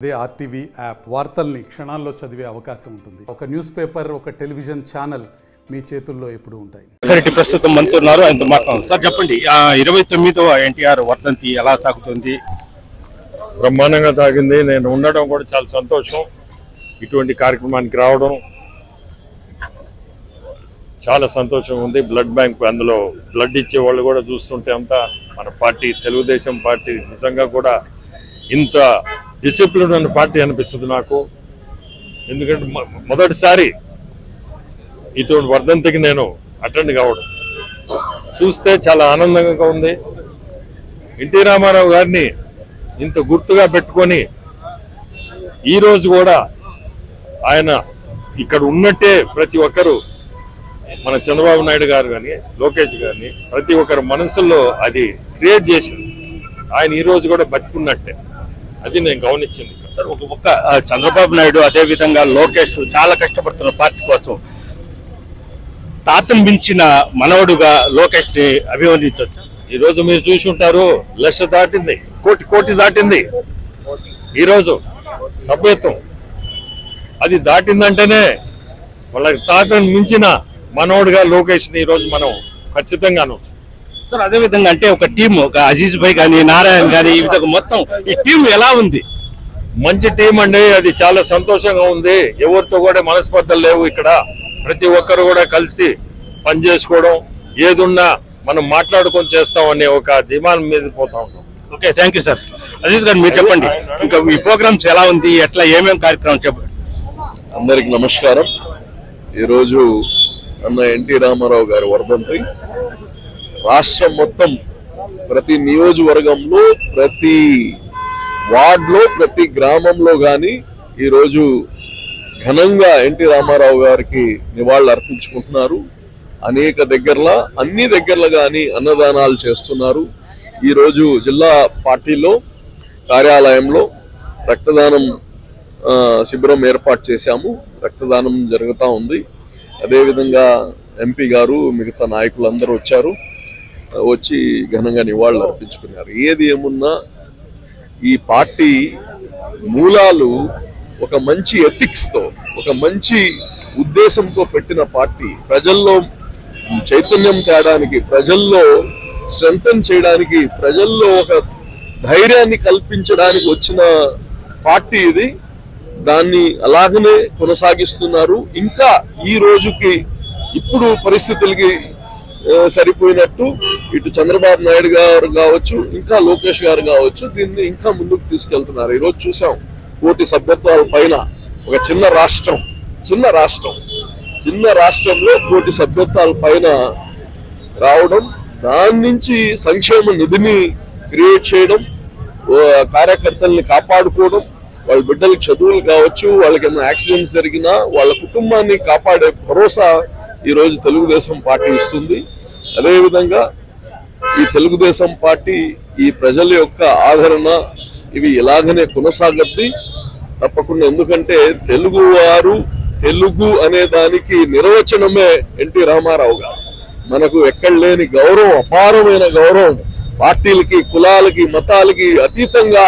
అదే RTV app వార్తల్ని క్షణాల్లో చదివే అవకాశం ఉంటుంది. ఒక న్యూస్ పేపర్, ఒక టెలివిజన్ ఛానల్ మీ చేతుల్లో ఎప్పుడు ఉంటాయి. ప్రస్తుతం మంత్రున్నారు, ఆయనతో మాట్లాడుతున్నాం. సార్ చెప్పండి, 29వ ఎన్టీఆర్ వర్ధంతి ఎలా సాగుతుంది? బ్రహ్మాండంగా సాగింది. నేను ఉండడం కూడా చాలా సంతోషం. ఇటువంటి కార్యక్రమానికి రావడం చాలా సంతోషం ఉంది. బ్లడ్ బ్యాంక్, అందులో బ్లడ్ ఇచ్చే వాళ్ళు కూడా చూస్తుంటే అంతా మన పార్టీ తెలుగుదేశం పార్టీ నిజంగా కూడా ఇంత డిసిప్లిన్ ఉన్న పార్టీ అనిపిస్తుంది నాకు. ఎందుకంటే మొదటిసారి ఇటువంటి వర్ధంతికి నేను అటెండ్ కావడం చూస్తే చాలా ఆనందంగా ఉంది. ఎన్టీ రామారావు గారిని ఇంత గుర్తుగా పెట్టుకొని ఈరోజు కూడా ఆయన ఇక్కడ ఉన్నట్టే ప్రతి ఒక్కరు, మన చంద్రబాబు నాయుడు గారు కానీ లోకేష్ గారిని ప్రతి ఒక్కరి మనసుల్లో అది క్రియేట్ చేసింది. ఆయన ఈరోజు కూడా బతికున్నట్టే, అది నేను గమనించింది. ఒక పక్క చంద్రబాబు నాయుడు, అదే విధంగా లోకేష్ చాలా కష్టపడుతున్న పార్టీ కోసం. తాతను మించిన మనవడుగా లోకేష్ ని అభివర్ణించవచ్చు. ఈరోజు మీరు చూసి ఉంటారు, లక్ష దాటింది, కోటి దాటింది. ఈరోజు సభ్యత్వం అది దాటిందంటేనే వాళ్ళకి తాతను మించిన మనవడుగా లోకేష్ ని ఈరోజు మనం ఖచ్చితంగా అనవచ్చు. సార్ అదే విధంగా అంటే ఒక టీం, ఒక అజీజ్ భాయ్ కానీ, నారాయణ కానీ, ఈ విధంగా మొత్తం ఈ టీం ఎలా ఉంది? మంచి టీం అండి. అది చాలా సంతోషంగా ఉంది. ఎవరితో కూడా మనస్పర్ధలు లేవు. ఇక్కడ ప్రతి ఒక్కరు కూడా కలిసి పనిచేసుకోవడం, ఏదున్నా మనం మాట్లాడుకొని చేస్తాం అనే ఒక ధీమాన్ మీద పోతా ఉంటాం. Okay, thank you sir. Aziz గారు మీరు చెప్పండి, ఇంకా ఈ ప్రోగ్రామ్స్ ఎలా ఉంది, ఎట్లా ఏమేమి కార్యక్రమం చెప్పండి. అందరికి నమస్కారం. ఈరోజు అన్న ఎన్టీ రామారావు గారి వర్ధంతి రాష్ట్రం మొత్తం, ప్రతి నియోజకవర్గంలో, ప్రతి వార్డులో, ప్రతి గ్రామంలో గాని ఈరోజు ఘనంగా ఎన్టీ రామారావు గారికి నివాళులు అర్పించుకుంటున్నారు. అనేక దగ్గరలో, అన్ని దగ్గరలో గాని అన్నదానాలు చేస్తున్నారు. ఈరోజు జిల్లా పార్టీలో కార్యాలయంలో రక్తదానం శిబిరం ఏర్పాటు చేశాము. రక్తదానం జరుగుతూ ఉంది. అదేవిధంగా ఎంపీ గారు, మిగతా నాయకులందరూ వచ్చి ఘనంగా నివాళులు అర్పించుకున్నారు. ఏది ఏమున్నా ఈ పార్టీ మూలాలు ఒక మంచి ఎథిక్స్ తో, ఒక మంచి ఉద్దేశంతో పెట్టిన పార్టీ. ప్రజల్లో చైతన్యం తేడానికి, ప్రజల్లో స్ట్రెంథన్ చేయడానికి, ప్రజల్లో ఒక ధైర్యాన్ని కల్పించడానికి వచ్చిన పార్టీ ఇది. దాన్ని అలాగనే కొనసాగిస్తున్నారు. ఇంకా ఈ రోజుకి ఇప్పుడు పరిస్థితులకి సరిపోయినట్టు ఇటు చంద్రబాబు నాయుడు గారు కావచ్చు, ఇంకా లోకేష్ గారు కావచ్చు, దీన్ని ఇంకా ముందుకు తీసుకెళ్తున్నారు. ఈరోజు చూసాం, 1,000 సభ్యత్వాల పైన ఒక చిన్న రాష్ట్రంలో 1,000 సభ్యత్వాల పైన రావడం, దాని నుంచి సంక్షేమ నిధిని క్రియేట్ చేయడం, కార్యకర్తల్ని కాపాడుకోవడం, వాళ్ళ బిడ్డలకి చదువులు కావచ్చు, వాళ్ళకి ఏమైనా యాక్సిడెంట్స్ జరిగినా వాళ్ళ కుటుంబాన్ని కాపాడే భరోసా ఈరోజు తెలుగుదేశం పార్టీ ఇస్తుంది. అదేవిధంగా ఈ తెలుగుదేశం పార్టీ, ఈ ప్రజల యొక్క ఆదరణ ఇవి ఇలాగనే కొనసాగద్ది తప్పకుండా. ఎందుకంటే తెలుగు అనే దానికి నిర్వచనమే ఎన్టీ రామారావు గారు. మనకు ఎక్కడ లేని గౌరవం, అపారమైన గౌరవం, పార్టీలకి, కులాలకి, మతాలకి అతీతంగా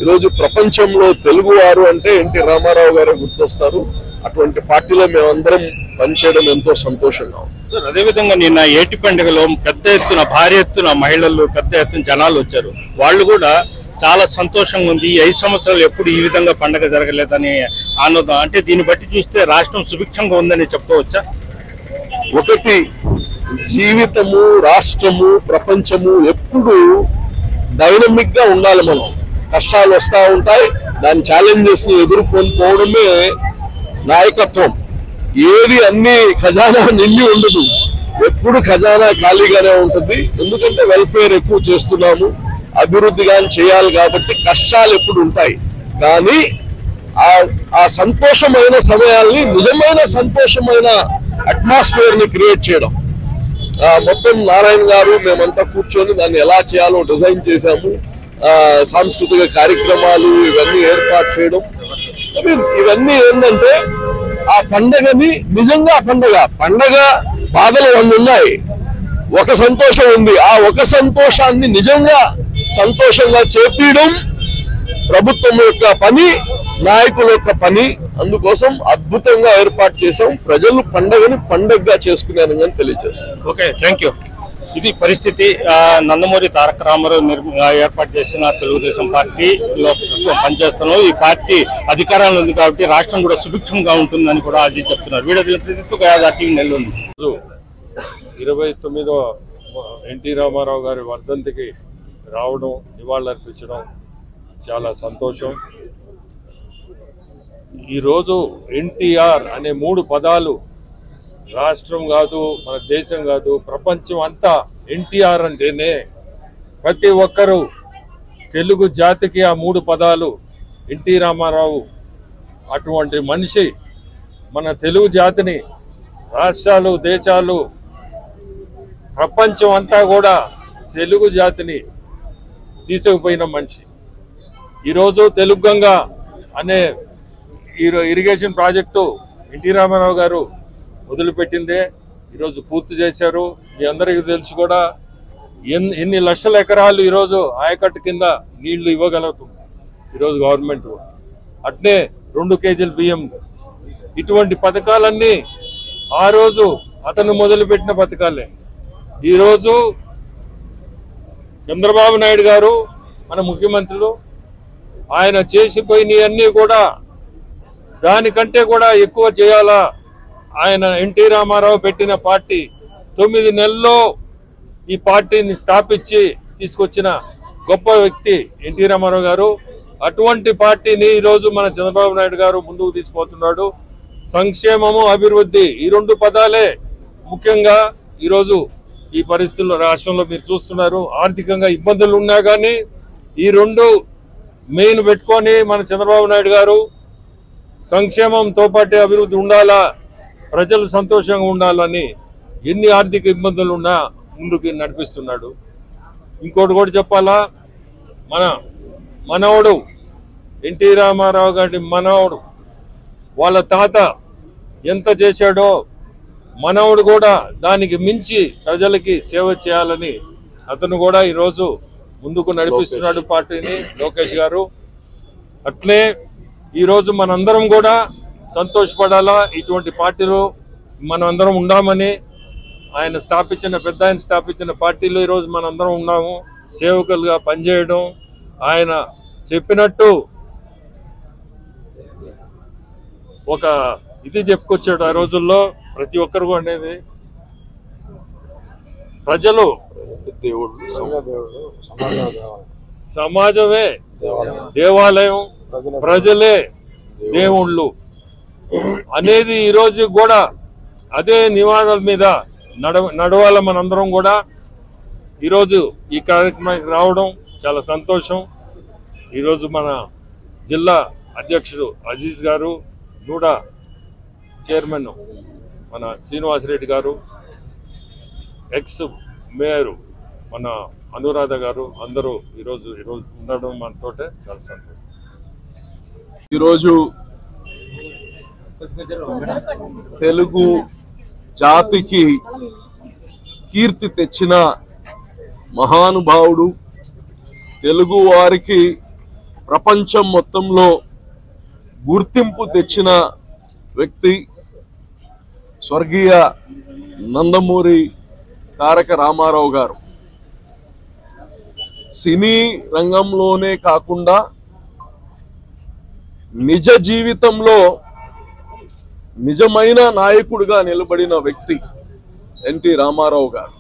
ఈరోజు ప్రపంచంలో తెలుగువారు అంటే ఎన్టీ రామారావు గారే గుర్తొస్తారు. అటువంటి పార్టీలో మేమందరం పనిచేయడం ఎంతో సంతోషంగా ఉంది. అదేవిధంగా నిన్న ఏటి పండుగలో పెద్ద ఎత్తున, భారీ ఎత్తున మహిళలు, పెద్ద ఎత్తున జనాలు వచ్చారు. వాళ్ళు కూడా చాలా సంతోషంగా ఉంది. 5 సంవత్సరాలు ఎప్పుడు ఈ విధంగా పండుగ జరగలేదని ఆనందం. అంటే దీన్ని బట్టి చూస్తే రాష్ట్రం సుభిక్షంగా ఉందని చెప్పుకోవచ్చా? ఒకటి, జీవితము, రాష్ట్రము, ప్రపంచము ఎప్పుడు డైనమిక్ గా ఉండాలి. మనం కష్టాలు వస్తూ ఉంటాయి, దాని ఛాలెంజెస్ ని ఎదుర్కొని పోవడమే నాయకత్వం. ఏది అన్ని ఖజానా నిండి ఉండదు, ఎప్పుడు ఖజానా ఖాళీగానే ఉంటుంది. ఎందుకంటే వెల్ఫేర్ ఎక్కువ చేస్తున్నాము, అభివృద్ధి కానీ చేయాలి కాబట్టి కష్టాలు ఎప్పుడు ఉంటాయి. కానీ ఆ సంతోషమైన సమయాల్ని, నిజమైన సంతోషమైన అట్మాస్ఫియర్ ని క్రియేట్ చేయడం, మొత్తం నారాయణ గారు మేమంతా కూర్చొని దాన్ని ఎలా చేయాలో డిజైన్ చేశాము. సాంస్కృతిక కార్యక్రమాలు ఇవన్నీ ఏర్పాటు చేయడం, ఇవన్నీ ఏంటంటే ఆ పండగని నిజంగా పండగ బాధలు అన్నీ ఉన్నాయి, ఒక సంతోషం ఉంది. ఆ ఒక సంతోషాన్ని నిజంగా సంతోషంగా చేపీయడం ప్రభుత్వం యొక్క పని, నాయకుల యొక్క పని. అందుకోసం అద్భుతంగా ఏర్పాటు చేశాం. ప్రజలు పండగని పండగగా చేసుకున్నారని అని తెలియజేస్తాం. Okay, thank you. ఇది పరిస్థితి. నందమూరి తారక రామారావు ఏర్పాటు చేసిన తెలుగుదేశం పార్టీలో పనిచేస్తున్నాం. ఈ పార్టీ అధికారంలో ఉంది కాబట్టి రాష్ట్రం కూడా సుభిక్షంగా ఉంటుందని కూడా అజిత్ చెప్తున్నారు. వీడియో నెల్లూరు. 29వ ఎన్టీ రామారావు గారి వర్ధంతికి రావడం, నివాళులర్పించడం చాలా సంతోషం. ఈరోజు ఎన్టీఆర్ అనే 3 పదాలు రాష్ట్రం కాదు, మన దేశం కాదు, ప్రపంచం అంతా ఎన్టీఆర్ అంటేనే ప్రతి ఒక్కరూ తెలుగు జాతికి ఆ 3 పదాలు. ఎన్టీ రామారావు అటువంటి మనిషి మన తెలుగు జాతిని రాష్ట్రాలు, దేశాలు, ప్రపంచం అంతా కూడా తెలుగు జాతిని తీసుకుపోయిన మనిషి. ఈరోజు తెలుగు గంగా అనే ఇరిగేషన్ ప్రాజెక్టు ఎన్టీ రామారావు గారు మొదలుపెట్టిందే ఈరోజు పూర్తి చేశారు. మీ అందరికీ తెలుసు కూడా ఎన్ని లక్షల ఎకరాలు ఈరోజు ఆయకట్టు కింద నీళ్లు ఇవ్వగలుగుతుంది ఈరోజు గవర్నమెంట్. అట్నే 2 కేజీల బియ్యం, ఇటువంటి పథకాలన్నీ ఆ రోజు అతను మొదలుపెట్టిన పథకాలే. ఈరోజు చంద్రబాబు నాయుడు గారు మన ముఖ్యమంత్రులు ఆయన చేసిపోయినవన్నీ కూడా దానికంటే కూడా ఎక్కువ చేయాలా. ఆయన ఎన్టీ రామారావు పెట్టిన పార్టీ 9 నెలల్లో ఈ పార్టీని స్థాపించి తీసుకొచ్చిన గొప్ప వ్యక్తి ఎన్టీ రామారావు గారు. అటువంటి పార్టీని ఈరోజు మన చంద్రబాబు నాయుడు గారు ముందుకు తీసుకుపోతున్నాడు. సంక్షేమము, అభివృద్ధి, ఈ 2 పదాలే ముఖ్యంగా ఈరోజు ఈ పరిస్థితుల్లో రాష్ట్రంలో మీరు చూస్తున్నారు. ఆర్థికంగా ఇబ్బందులు ఉన్నా కానీ ఈ 2 మెయిన్ పెట్టుకొని మన చంద్రబాబు నాయుడు గారు సంక్షేమంతో పాటు అభివృద్ధి ఉండాలా, ప్రజలు సంతోషంగా ఉండాలని ఎన్ని ఆర్థిక ఇబ్బందులు ఉన్నా ముందుకు నడిపిస్తున్నాడు. ఇంకోటి కూడా చెప్పాలా, మనవడు ఎన్టీ రామారావు గారి మనవడు వాళ్ళ తాత ఎంత చేశాడో మనవడు కూడా దానికి మించి ప్రజలకి సేవ చేయాలని అతను కూడా ఈరోజు ముందుకు నడిపిస్తున్నాడు పార్టీని, లోకేష్ గారు. అట్లే ఈరోజు మనందరం కూడా సంతోషపడాలా. ఇటువంటి పార్టీలో మనం అందరం ఉండామని ఆయన స్థాపించిన పార్టీలో ఈరోజు మనందరం ఉన్నాము. సేవకులుగా పనిచేయడం, ఆయన చెప్పినట్టు ఒక ఇది చెప్పుకొచ్చాడు ఆ రోజుల్లో. ప్రతి ఒక్కరు అనేది ప్రజలు సమాజమే దేవాలయం, ప్రజలే దేవుళ్ళు అనేది ఈరోజు కూడా అదే నివాళుల మీద నడవాల. మనందరం కూడా ఈరోజు ఈ కార్యక్రమానికి రావడం చాలా సంతోషం. ఈరోజు మన జిల్లా అధ్యక్షుడు అజీజ్ గారు, నూడా చైర్మన్ మన శ్రీనివాసరెడ్డి గారు, ఎక్స్ మేయర్ మన అనురాధ గారు అందరూ ఈరోజు ఉండడం మనతోటే చాలా సంతోషం. ఈరోజు తెలుగు జాతికి కీర్తి తెచ్చిన మహానుభావుడు, తెలుగు వారికి ప్రపంచం మొత్తంలో గుర్తింపు తెచ్చిన వ్యక్తి స్వర్గీయ నందమూరి తారక రామారావు గారు. సినీ రంగంలోనే కాకుండా నిజ జీవితంలో నిజమైన నాయకుడిగా నిలబడిన వ్యక్తి ఎన్టీ రామారావు గారు.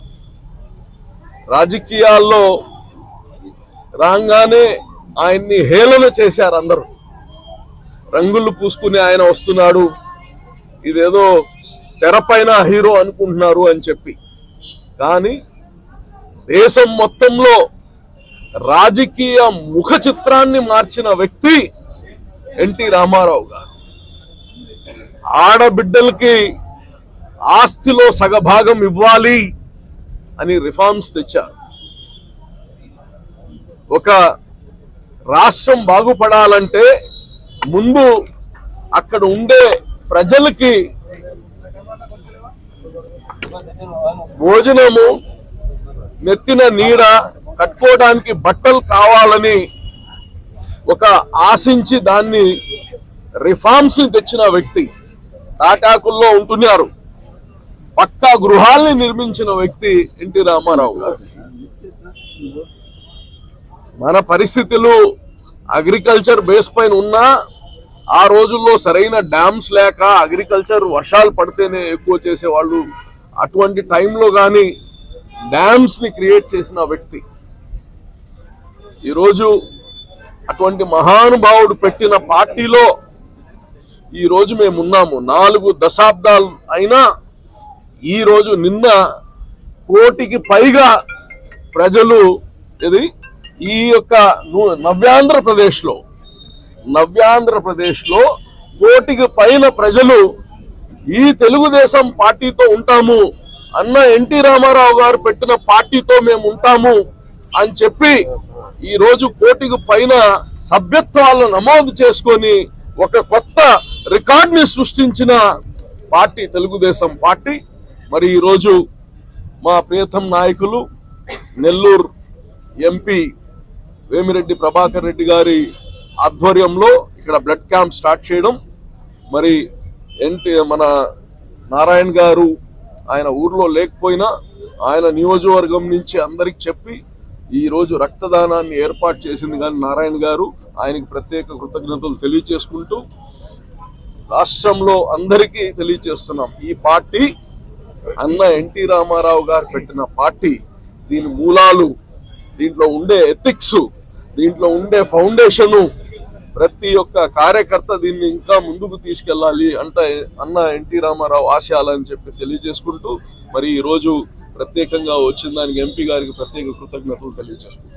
రాజకీయాల్లో రాగానే ఆయన్ని హేళన చేశారు అందరూ. రంగులు పూసుకుని ఆయన వస్తున్నాడు, ఇదేదో తెరపైన హీరో అనుకుంటున్నారు అని చెప్పి. కానీ దేశం మొత్తంలో రాజకీయ ముఖ చిత్రాన్ని మార్చిన వ్యక్తి ఎన్టీ రామారావు గారు. ఆడబిడ్డలకి ఆస్తిలో సగభాగం ఇవ్వాలి అని రిఫార్మ్స్ తెచ్చారు. ఒక రాష్ట్రం బాగుపడాలంటే ముందు అక్కడ ఉండే ప్రజలకి భోజనము, నెత్తిన నీడ, కట్టుకోవడానికి బట్టలు కావాలని ఒక ఆశించి దాన్ని రిఫార్మ్స్ తెచ్చిన వ్యక్తి. తాటాకుల్లో ఉంటున్నారు, పక్కా గృహాల్ని నిర్మించిన వ్యక్తి ఎన్టీ రామారావు గారు. మన పరిస్థితులు అగ్రికల్చర్ బేస్ పైన ఉన్నా ఆ రోజుల్లో సరైన డ్యామ్స్ లేక అగ్రికల్చర్ వర్షాలు పడితేనే ఎక్కువ చేసేవాళ్ళు. అటువంటి టైంలో కానీ డ్యామ్స్ ని క్రియేట్ చేసిన వ్యక్తి. ఈరోజు అటువంటి మహానుభావుడు పెట్టిన పార్టీలో ఈరోజు మేమున్నాము. 4 దశాబ్దాలు అయినా ఈరోజు నిన్న 1 కోటికి పైగా ప్రజలు ఈ యొక్క నవ్యాంధ్రప్రదేశ్లో 1 కోటికి పైన ప్రజలు ఈ తెలుగుదేశం పార్టీతో ఉంటాము, అన్న ఎన్టీ రామారావు గారు పెట్టిన పార్టీతో మేము ఉంటాము అని చెప్పి ఈరోజు 1 కోటికి పైన సభ్యత్వాలను నమోదు చేసుకొని ఒక కొత్త రికార్డుని సృష్టించిన పార్టీ తెలుగుదేశం పార్టీ. మరి ఈరోజు మా ప్రియతమ నాయకులు నెల్లూరు ఎంపీ వేమిరెడ్డి ప్రభాకర్ రెడ్డి గారి ఆధ్వర్యంలో ఇక్కడ బ్లడ్ క్యాంప్ స్టార్ట్ చేయడం, మరి మన నారాయణ గారు ఆయన ఊర్లో లేకపోయినా ఆయన నియోజకవర్గం నుంచి అందరికి చెప్పి ఈరోజు రక్తదానాన్ని ఏర్పాటు చేసింది కానీ నారాయణ గారు, ఆయనకి ప్రత్యేక కృతజ్ఞతలు తెలియజేసుకుంటూ రాష్ట్రంలో అందరికీ తెలియజేస్తున్నాం, ఈ పార్టీ అన్న ఎన్టీ రామారావు గారు పెట్టిన పార్టీ. దీని మూలాలు, దీంట్లో ఉండే ఎథిక్స్, దీంట్లో ఉండే ఫౌండేషను, ప్రతి ఒక్క కార్యకర్త దీన్ని ఇంకా ముందుకు తీసుకెళ్లాలి అంటే అన్న ఎన్టీ రామారావు ఆశయాలని చెప్పి తెలియజేసుకుంటూ మరి ఈరోజు ప్రత్యేకంగా వచ్చిన దానికి ఎంపీ గారికి ప్రత్యేక కృతజ్ఞతలు తెలియజేసుకుంటున్నాను.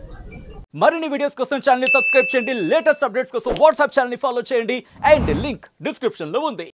మరిన్ని వీడియోస్ కోసం ఛానల్ ని సబ్స్క్రైబ్ చేయండి, లేటెస్ట్ అప్డేట్స్ కోసం వాట్సాప్ ఛానల్ ని ఫాలో చేయండి అండ్ లింక్ డిస్క్రిప్షన్ లో ఉంది.